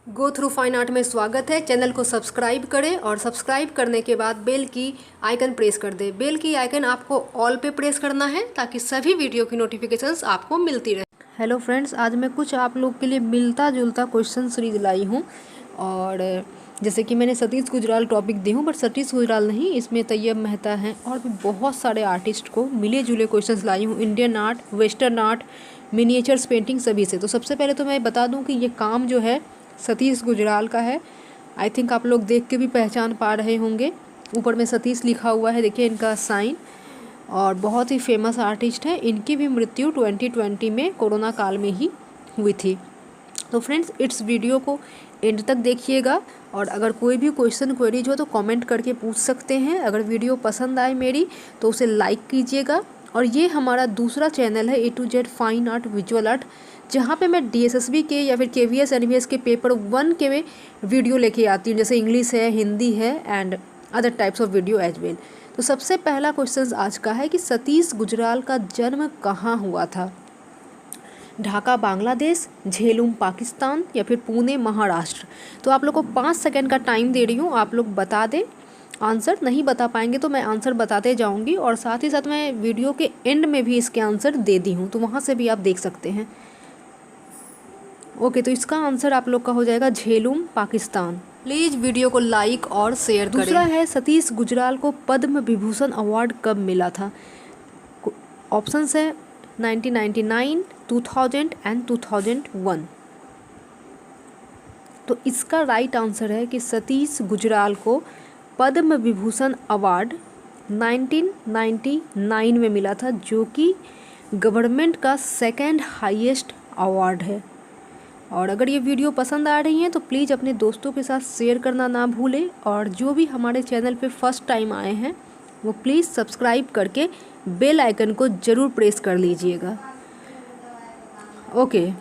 Go through fine art में स्वागत है। चैनल को सब्सक्राइब करें और सब्सक्राइब करने के बाद बेल की आइकन प्रेस कर दें। बेल की आइकन आपको ऑल पे प्रेस करना है ताकि सभी वीडियो की नोटिफिकेशंस आपको मिलती रहे। हेलो फ्रेंड्स, आज मैं कुछ आप लोग के लिए मिलता जुलता क्वेश्चन सीरीज लाई हूँ। और जैसे कि मैंने सतीश गुजराल टॉपिक दी हूँ, बट सतीश गुजराल नहीं, इसमें तैयब मेहता हैं और भी बहुत सारे आर्टिस्ट को मिले जुले क्वेश्चंस लाई हूँ। Indian art, western art, miniatures painting सभी से। तो सबसे पहले तो मैं बता दूँ कि ये काम जो है सतीश गुजराल का है। आई थिंक आप लोग देख के भी पहचान पा रहे होंगे, ऊपर में सतीश लिखा हुआ है, देखिए इनका साइन। और बहुत ही फेमस आर्टिस्ट है। इनकी भी मृत्यु 2020 में कोरोना काल में ही हुई थी। तो फ्रेंड्स, इस वीडियो को एंड तक देखिएगा और अगर कोई भी क्वेश्चन क्वेरीज हो तो कमेंट करके पूछ सकते हैं। अगर वीडियो पसंद आए मेरी तो उसे लाइक कीजिएगा। और ये हमारा दूसरा चैनल है A to Z fine art visual art, जहाँ पे मैं DSSB के या फिर KVS NVS के पेपर 1 के में वीडियो लेके आती हूँ, जैसे इंग्लिश है, हिंदी है and other types of video as well. तो सबसे पहला क्वेश्चन आज का है कि सतीश गुजराल का जन्म कहाँ हुआ था? ढाका बांग्लादेश, झेलूम पाकिस्तान या फिर पुणे महाराष्ट्र। तो आप लोग को 5 सेकंड का टाइम दे रही हूँ, आप लोग बता दें। आंसर नहीं बता पाएंगे तो मैं आंसर बताते जाऊँगी और साथ ही साथ मैं वीडियो के एंड में भी इसके आंसर दे दी हूँ, तो वहाँ से भी आप देख सकते हैं। ओके, तो इसका आंसर आप लोग का हो जाएगा झेलूम पाकिस्तान। प्लीज़ वीडियो को लाइक और शेयर करें। दूसरा है सतीश गुजराल को पद्म विभूषण अवार्ड कब मिला था? ऑप्शंस है 1999, 2000 एंड 2001। तो इसका राइट आंसर है कि सतीश गुजराल को पद्म विभूषण अवार्ड 1999 में मिला था, जो कि गवर्नमेंट का सेकंड हाईएस्ट अवार्ड है। और अगर ये वीडियो पसंद आ रही है तो प्लीज़ अपने दोस्तों के साथ शेयर करना ना भूलें। और जो भी हमारे चैनल पे फर्स्ट टाइम आए हैं वो प्लीज़ सब्सक्राइब करके बेल आइकन को ज़रूर प्रेस कर लीजिएगा। ओके,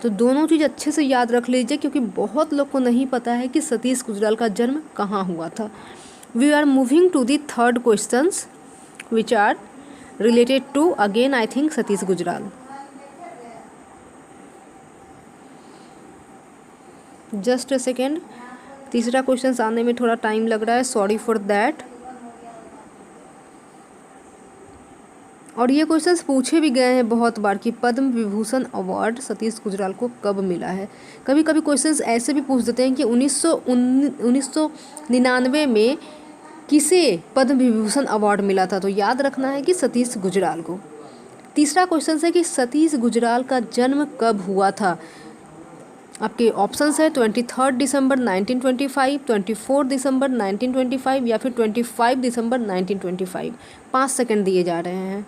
तो दोनों चीज़ अच्छे से याद रख लीजिए क्योंकि बहुत लोग को नहीं पता है कि सतीश गुजराल का जन्म कहाँ हुआ था। We are moving to the third questions which are related to again I think Satish Gujral. Just a second, तीसरा क्वेश्चन आने में थोड़ा टाइम लग रहा है, सॉरी फॉर दैट। और ये क्वेश्चंस पूछे भी गए हैं बहुत बार कि पद्म विभूषण अवार्ड सतीश गुजराल को कब मिला है। कभी कभी क्वेश्चंस ऐसे भी पूछ देते हैं कि 1999 में किसे पद्म विभूषण अवार्ड मिला था, तो याद रखना है कि सतीश गुजराल को। तीसरा क्वेश्चन है कि सतीश गुजराल का जन्म कब हुआ था? आपके ऑप्शंस है 23 दिसंबर 1925, 24 दिसंबर 1925 या फिर 25 दिसंबर 1925। 5 सेकंड दिए जा रहे हैं।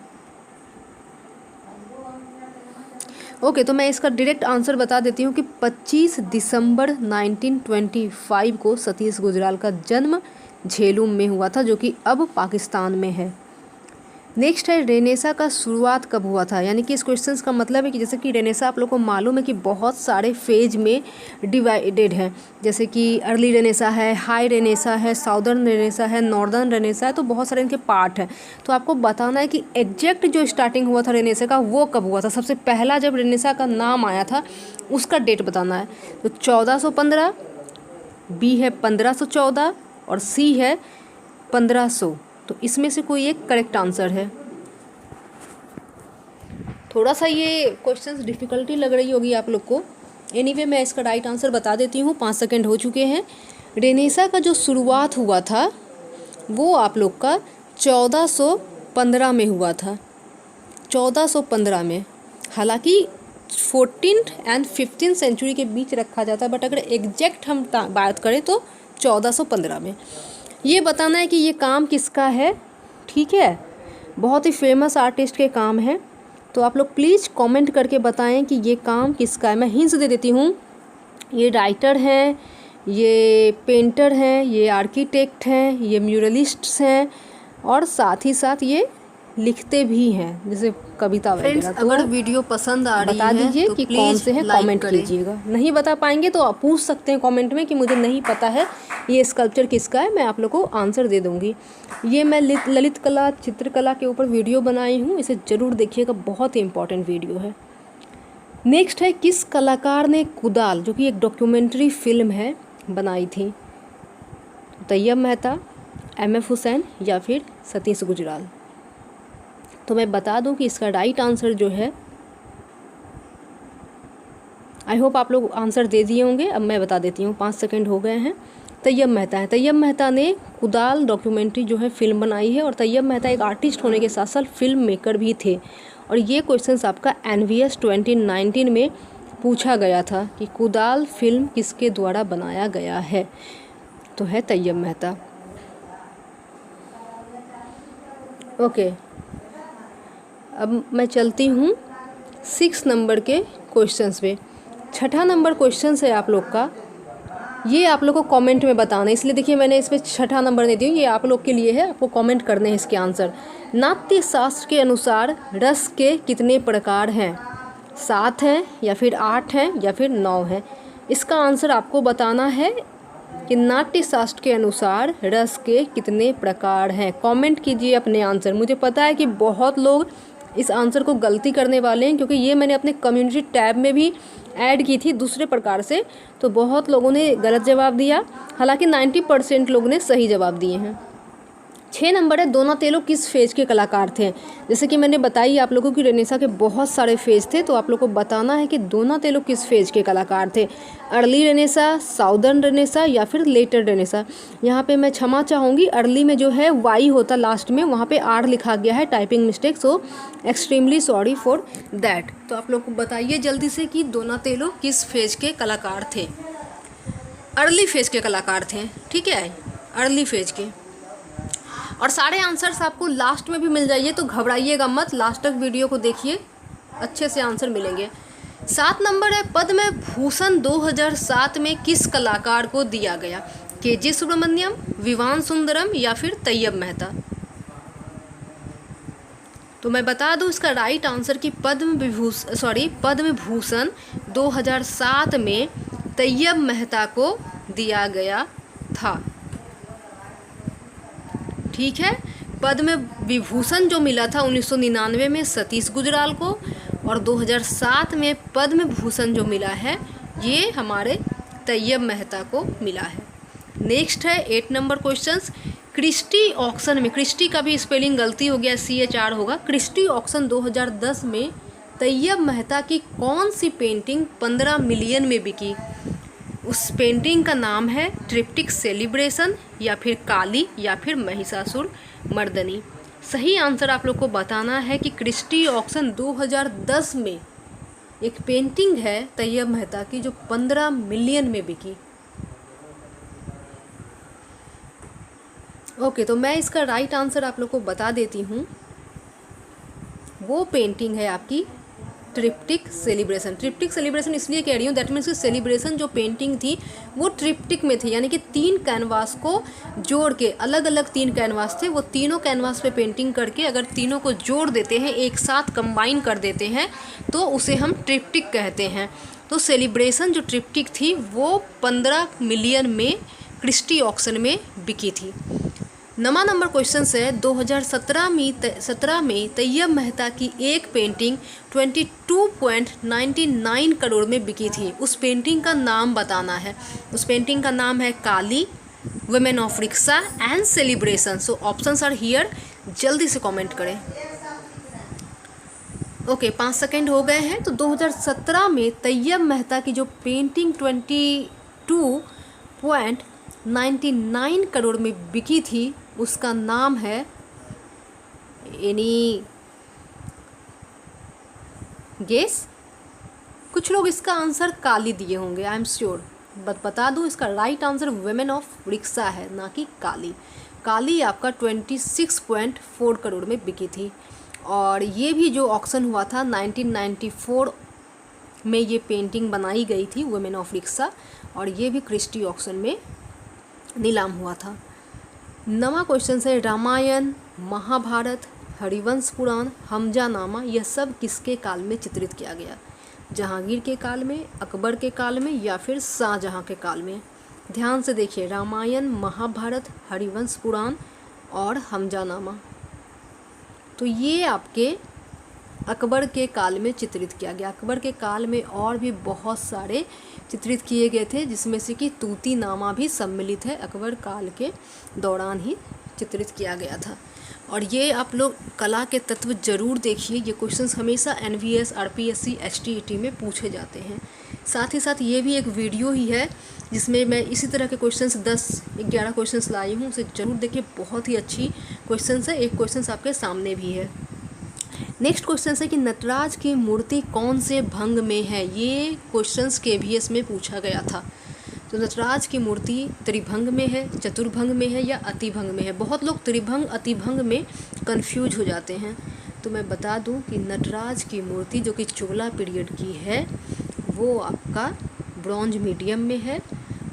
ओके, तो मैं इसका डायरेक्ट आंसर बता देती हूँ कि 25 दिसंबर 1925 को सतीश गुजराल का जन्म झेलूम में हुआ था, जो कि अब पाकिस्तान में है। नेक्स्ट है रेनेसा का शुरुआत कब हुआ था? यानी कि इस क्वेश्चन का मतलब है कि जैसे कि रेनेसा आप लोग को मालूम है कि बहुत सारे फेज में डिवाइडेड है, जैसे कि अर्ली रेनेसा है, हाई रेनेसा है, साउदर्न रेनेसा है, नॉर्दर्न रेनेसा है, तो बहुत सारे इनके पार्ट हैं। तो आपको बताना है कि एग्जैक्ट जो स्टार्टिंग हुआ था रेनेसा का वो कब हुआ था। सबसे पहला जब रेनेसा का नाम आया था उसका डेट बताना है। तो 1415, बी है 1514 और सी है 1500। तो इसमें से कोई एक करेक्ट आंसर है। थोड़ा सा ये क्वेश्चंस डिफ़िकल्टी लग रही होगी आप लोग को। एनीवे मैं इसका राइट आंसर बता देती हूँ। 5 सेकंड हो चुके हैं। रेनेसा का जो शुरुआत हुआ था वो आप लोग का 1415 में हुआ था। 1415 में, हालांकि 14th एंड 15th सेंचुरी के बीच रखा जाता है, बट अगर एग्जैक्ट हम बात करें तो 1415 में। ये बताना है कि ये काम किसका है, ठीक है? बहुत ही फेमस आर्टिस्ट के काम है। तो आप लोग प्लीज़ कमेंट करके बताएं कि ये काम किसका है। मैं हिंट्स दे देती हूँ। ये राइटर हैं, ये पेंटर हैं, ये आर्किटेक्ट हैं, ये म्यूरलिस्ट्स हैं और साथ ही साथ ये लिखते भी हैं, जैसे कविता वगैरह। तो अगर वीडियो पसंद आ रही है बता दीजिए कि कौन से हैं, कमेंट कीजिएगा। नहीं बता पाएंगे तो आप पूछ सकते हैं कमेंट में कि मुझे नहीं पता है ये स्कल्पचर किसका है, मैं आप लोग को आंसर दे दूंगी। ये मैं ललित कला, चित्रकला के ऊपर वीडियो बनाई हूँ, इसे ज़रूर देखिएगा, बहुत ही इंपॉर्टेंट वीडियो है। नेक्स्ट है किस कलाकार ने कुदाल, जो कि एक डॉक्यूमेंट्री फिल्म है, बनाई थी? तैयब मेहता, एम.एफ. हुसैन या फिर सतीश गुजराल। तो मैं बता दूं कि इसका राइट आंसर जो है, आई होप आप लोग आंसर दे दिए होंगे, अब मैं बता देती हूँ, 5 सेकंड हो गए हैं। तैयब मेहता है। तैयब मेहता ने कुदाल डॉक्यूमेंट्री जो है फिल्म बनाई है, और तैयब मेहता एक आर्टिस्ट होने के साथ साथ फिल्म मेकर भी थे। और ये क्वेश्चंस आपका NVS 2019 में पूछा गया था कि कुदाल फिल्म किसके द्वारा बनाया गया है, तो है तैयब मेहता। ओके, अब मैं चलती हूँ 6 नंबर के क्वेश्चंस पे। छठा नंबर क्वेश्चन है आप लोग का, ये आप लोग को कमेंट में बताना है, इसलिए देखिए मैंने इस पर छठा नंबर नहीं दिया, ये आप लोग के लिए है, आपको कमेंट करने हैं इसके आंसर। नाट्य शास्त्र के अनुसार रस के कितने प्रकार हैं? 7 हैं या फिर 8 हैं या फिर 9 हैं? इसका आंसर आपको बताना है कि नाट्य शास्त्र के अनुसार रस के कितने प्रकार हैं। कमेंट कीजिए अपने आंसर। मुझे पता है कि बहुत लोग इस आंसर को गलती करने वाले हैं, क्योंकि ये मैंने अपने कम्युनिटी टैब में भी ऐड की थी दूसरे प्रकार से, तो बहुत लोगों ने गलत जवाब दिया, हालांकि 90% लोगों ने सही जवाब दिए हैं। 6 नंबर है दोनातेलो किस फेज के कलाकार थे? जैसे कि मैंने बताई आप लोगों की रेनेसा के बहुत सारे फेज थे, तो आप लोग को बताना है कि दोनातेलो किस फेज के कलाकार थे। अर्ली रेनेसा, साउदर्न रेनेसा या फिर लेटर रेनेसा। यहाँ पे मैं क्षमा चाहूँगी, अर्ली में जो है वाई होता लास्ट में, वहाँ पे आर लिखा गया है, typing mistake, so extremely sorry for that. तो आप लोग को बताइए जल्दी से कि दोनातेलो किस फेज के कलाकार थे? अर्ली फेज के कलाकार थे, ठीक है, अर्ली फेज के। और सारे आंसर्स आपको लास्ट में भी मिल जाइए, तो घबराइएगा मत, लास्ट तक वीडियो को देखिए, अच्छे से आंसर मिलेंगे। 7 नंबर है पद्म भूषण 2007 में किस कलाकार को दिया गया? KG सुब्रमण्यम, विवान सुंदरम या फिर तैयब मेहता? तो मैं बता दूं इसका राइट आंसर कि पद्म भूषण 2007 में तैयब मेहता को दिया गया था, ठीक है। पद्म विभूषण जो मिला था 1999 में सतीश गुजराल को, और 2007 में पद्म भूषण जो मिला है ये हमारे तैयब मेहता को मिला है। नेक्स्ट है 8 नंबर क्वेश्चंस। क्रिस्टी ऑक्शन में, क्रिस्टी का भी स्पेलिंग गलती हो गया, CHR होगा। क्रिस्टी ऑक्शन 2010 में तैयब मेहता की कौन सी पेंटिंग 15 मिलियन में बिकी? उस पेंटिंग का नाम है ट्रिप्टिक सेलिब्रेशन या फिर काली या फिर महिषासुर मर्दनी। सही आंसर आप लोग को बताना है कि क्रिस्टी ऑक्शन 2010 में एक पेंटिंग है तैयब मेहता की जो 15 मिलियन में बिकी। ओके, तो मैं इसका राइट आंसर आप लोग को बता देती हूँ। वो पेंटिंग है आपकी ट्रिप्टिक सेलिब्रेशन। ट्रिप्टिक सेलिब्रेशन इसलिए कह रही हूँ, दैट मीन्स सेलिब्रेशन जो पेंटिंग थी वो ट्रिप्टिक में थी, यानी कि 3 कैनवास को जोड़ के, अलग अलग 3 कैनवास थे, वो तीनों कैनवास पे पेंटिंग करके अगर तीनों को जोड़ देते हैं, एक साथ कंबाइन कर देते हैं, तो उसे हम ट्रिप्टिक कहते हैं। तो सेलिब्रेशन जो ट्रिप्टिक थी वो 15 मिलियन में क्रिस्टी ऑक्शन में बिकी थी। 9वां नंबर क्वेश्चन है 2017 में तैयब मेहता की एक पेंटिंग 22.99 करोड़ में बिकी थी। उस पेंटिंग का नाम बताना है। उस पेंटिंग का नाम है Kali, women of rickshaw and celebration. So options are here, जल्दी से कमेंट करें। ओके, 5 सेकेंड हो गए हैं। तो 2017 में तैयब मेहता की जो पेंटिंग 22.99 करोड़ में बिकी थी उसका नाम है, एनी गेस? कुछ लोग इसका आंसर काली दिए होंगे, आई एम श्योर, बता दूं इसका right answer women of rickshaw है, ना कि काली। काली आपका 26.4 करोड़ में बिकी थी। और ये भी जो ऑक्शन हुआ था 1994 में ये पेंटिंग बनाई गई थी वुमेन ऑफ रिक्शा, और ये भी क्रिस्टी ऑक्शन में नीलाम हुआ था। 9वां क्वेश्चन है रामायण, महाभारत, हरिवंश पुराण, हमजानामा, यह सब किसके काल में चित्रित किया गया? जहांगीर के काल में, अकबर के काल में या फिर शाहजहां के काल में? ध्यान से देखिए, रामायण, महाभारत, हरिवंश पुराण और हमजानामा। तो ये आपके अकबर के काल में चित्रित किया गया। अकबर के काल में और भी बहुत सारे चित्रित किए गए थे, जिसमें से कि तूतीनामा भी सम्मिलित है, अकबर काल के दौरान ही चित्रित किया गया था। और ये आप लोग कला के तत्व जरूर देखिए, ये क्वेश्चंस हमेशा NVS, RPSC, HTET में पूछे जाते हैं। साथ ही साथ ये भी एक वीडियो ही है जिसमें मैं इसी तरह के क्वेश्चंस 10-11 क्वेश्चंस लाई हूँ, उसे ज़रूर देखिए, बहुत ही अच्छी क्वेश्चंस है। एक क्वेश्चंस आपके सामने भी है। नेक्स्ट क्वेश्चन है कि नटराज की मूर्ति कौन से भंग में है। ये क्वेश्चंस KVS में पूछा गया था। तो नटराज की मूर्ति त्रिभंग में है, चतुर्भंग में है या अतिभंग में है। बहुत लोग त्रिभंग अतिभंग में कंफ्यूज हो जाते हैं। तो मैं बता दूं कि नटराज की मूर्ति जो कि चोला पीरियड की है वो आपका ब्रॉन्ज मीडियम में है,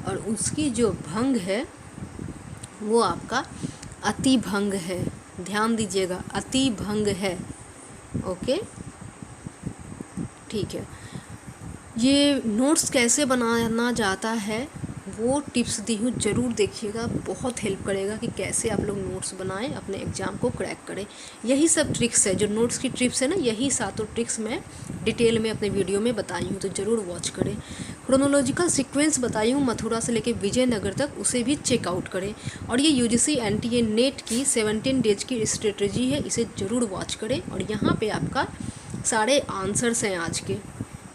और उसकी जो भंग है वो आपका अतिभंग है। ध्यान दीजिएगा, अतिभंग है। ओके, ठीक है। ये नोट्स कैसे बनाना जाता है वो टिप्स दी हूँ, ज़रूर देखिएगा, बहुत हेल्प करेगा कि कैसे आप लोग नोट्स बनाएं, अपने एग्ज़ाम को क्रैक करें। यही सब ट्रिक्स है, जो नोट्स की टिप्स है ना, यही सातों ट्रिक्स मैं डिटेल में अपने वीडियो में बताई हूँ, तो ज़रूर वॉच करें। क्रोनोलॉजिकल सीक्वेंस बताई हूँ मथुरा से लेकर विजयनगर तक, उसे भी चेकआउट करें। और ये UGC NTA नेट की 17 डेज की स्ट्रेटजी है, इसे ज़रूर वॉच करें। और यहाँ पर आपका सारे आंसर्स हैं आज के,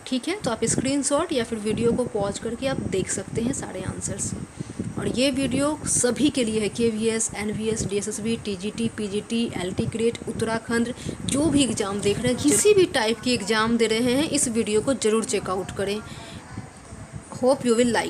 ठीक है। तो आप स्क्रीनशॉट या फिर वीडियो को पॉज करके आप देख सकते हैं सारे आंसर्स। और ये वीडियो सभी के लिए है, KVS, NVS, DSSB, TGT, PGT, LT grade, Uttarakhand, जो भी एग्ज़ाम देख रहे हैं, किसी भी टाइप की एग्ज़ाम दे रहे हैं, इस वीडियो को ज़रूर चेकआउट करें। Hope you will like it.